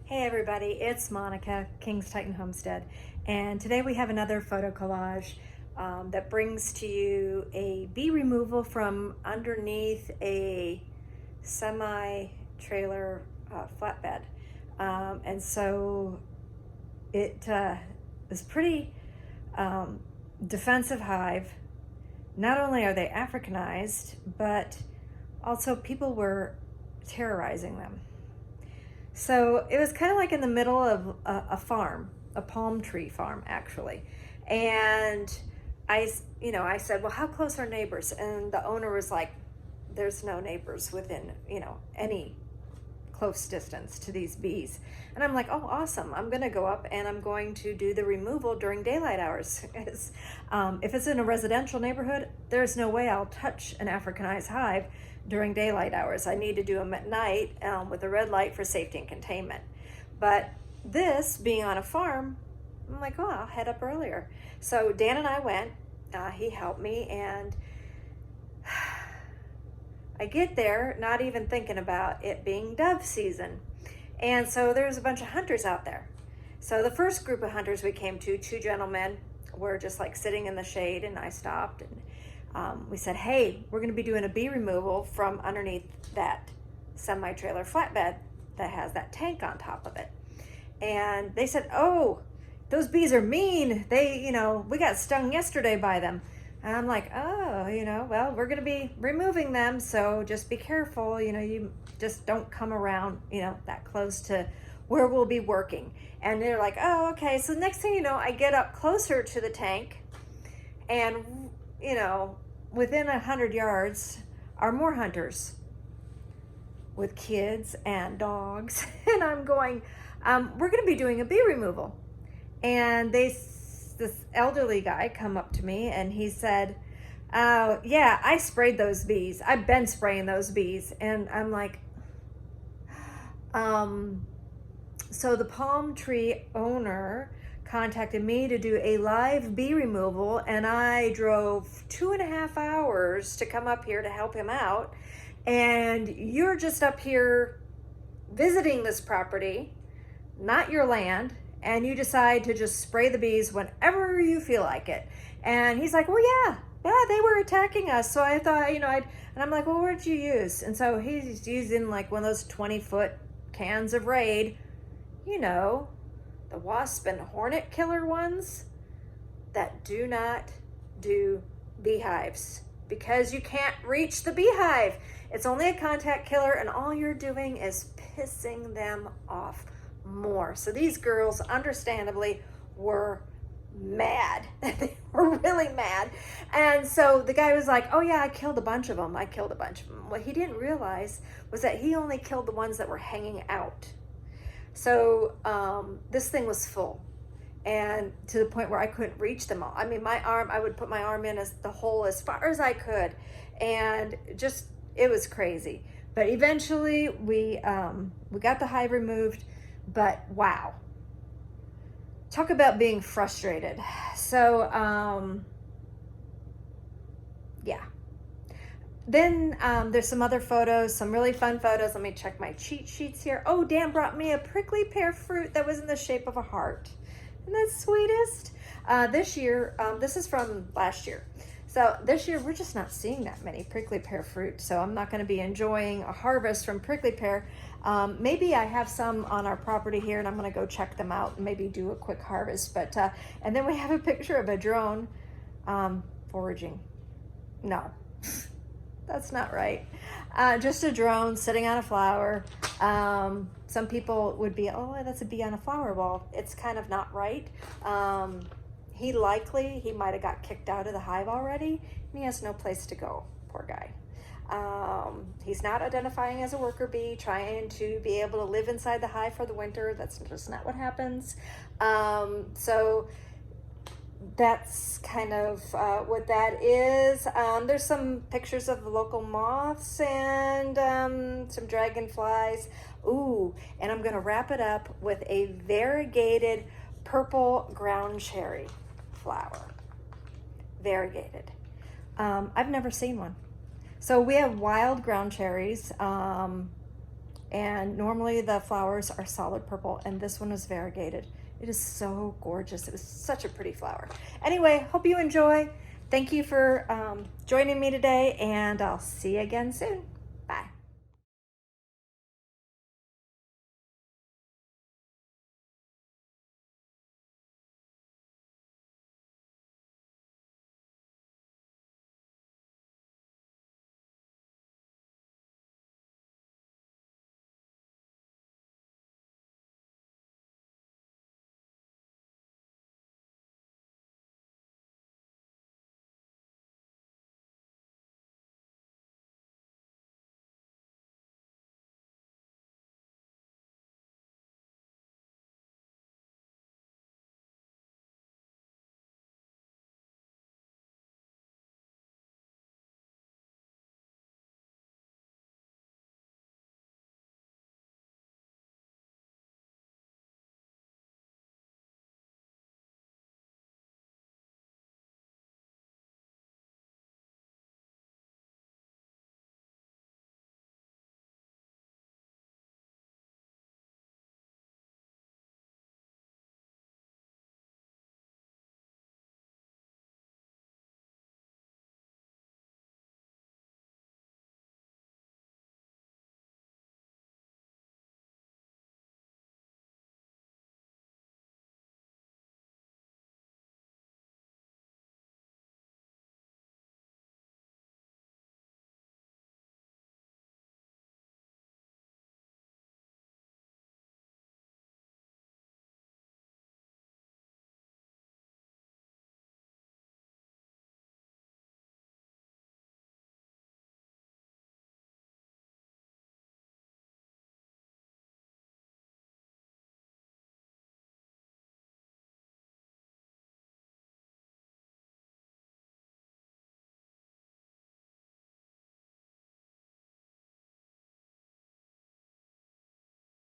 Hey everybody, it's Monica, King's Titan Homestead, and today we have another photo collage that brings to you a bee removal from underneath a semi-trailer flatbed. And so it is pretty defensive hive. Not only are they Africanized, but also people were terrorizing them. So it was kind of like in the middle of a farm, a palm tree farm actually. And I said, well, how close are neighbors? And the owner was like, there's no neighbors within, any close distance to these bees. And I'm like, oh, awesome. I'm going to go up and I'm going to do the removal during daylight hours. If it's in a residential neighborhood, there's no way I'll touch an Africanized hive during daylight hours. I need to do them at night with a red light for safety and containment. But this being on a farm, I'm like, oh, I'll head up earlier. So Dan and I went, he helped me, and I get there not even thinking about it being dove season. And so there's a bunch of hunters out there. So the first group of hunters we came to, two gentlemen, were just like sitting in the shade, and I stopped and we said, hey, we're going to be doing a bee removal from underneath that semi-trailer flatbed that has that tank on top of it. And they said, oh, those bees are mean. They, we got stung yesterday by them. And I'm like, oh, well, we're going to be removing them. So just be careful. You just don't come around, that close to where we'll be working. And they're like, oh, okay. So next thing you know, I get up closer to the tank and, within 100 yards are more hunters with kids and dogs. And I'm going, we're going to be doing a bee removal. And this elderly guy come up to me and he said, yeah, I sprayed those bees. I've been spraying those bees. And I'm like, so the palm tree owner contacted me to do a live bee removal, and I drove 2.5 hours to come up here to help him out. And you're just up here visiting this property, not your land, and you decide to just spray the bees whenever you feel like it. And he's like, well, yeah, they were attacking us. So I thought, and I'm like, well, what did you use? And so he's using like one of those 20-foot cans of Raid, the wasp and hornet killer ones that do not do beehives, because you can't reach the beehive. It's only a contact killer, and all you're doing is pissing them off more. So these girls understandably were mad. They were really mad. And so the guy was like, oh yeah, I killed a bunch of them. What he didn't realize was that he only killed the ones that were hanging out. So this thing was full, and to the point where I couldn't reach them all. I mean, I would put my arm in the hole as far as I could, and just, it was crazy. But eventually we got the hive removed, but wow. Talk about being frustrated. So, yeah. Then there's some other photos, some really fun photos. Let me check my cheat sheets here. Oh, Dan brought me a prickly pear fruit that was in the shape of a heart. Isn't that sweetest? This year, this is from last year. So this year, we're just not seeing that many prickly pear fruit. So I'm not going to be enjoying a harvest from prickly pear. Maybe I have some on our property here, and I'm going to go check them out and maybe do a quick harvest. But and then we have a picture of a drone foraging. No. That's not right. Just a drone sitting on a flower. Some people would be, oh, that's a bee on a flower. Well, it's kind of not right. He might have got kicked out of the hive already, and he has no place to go, poor guy. He's not identifying as a worker bee, trying to be able to live inside the hive for the winter. That's just not what happens. So that's kind of what that is. There's some pictures of local moths and some dragonflies. Ooh, and I'm gonna wrap it up with a variegated purple ground cherry flower. Variegated. I've never seen one. So we have wild ground cherries And normally the flowers are solid purple, and this one is variegated. It is so gorgeous. It was such a pretty flower. Anyway, hope you enjoy. Thank you for joining me today, and I'll see you again soon.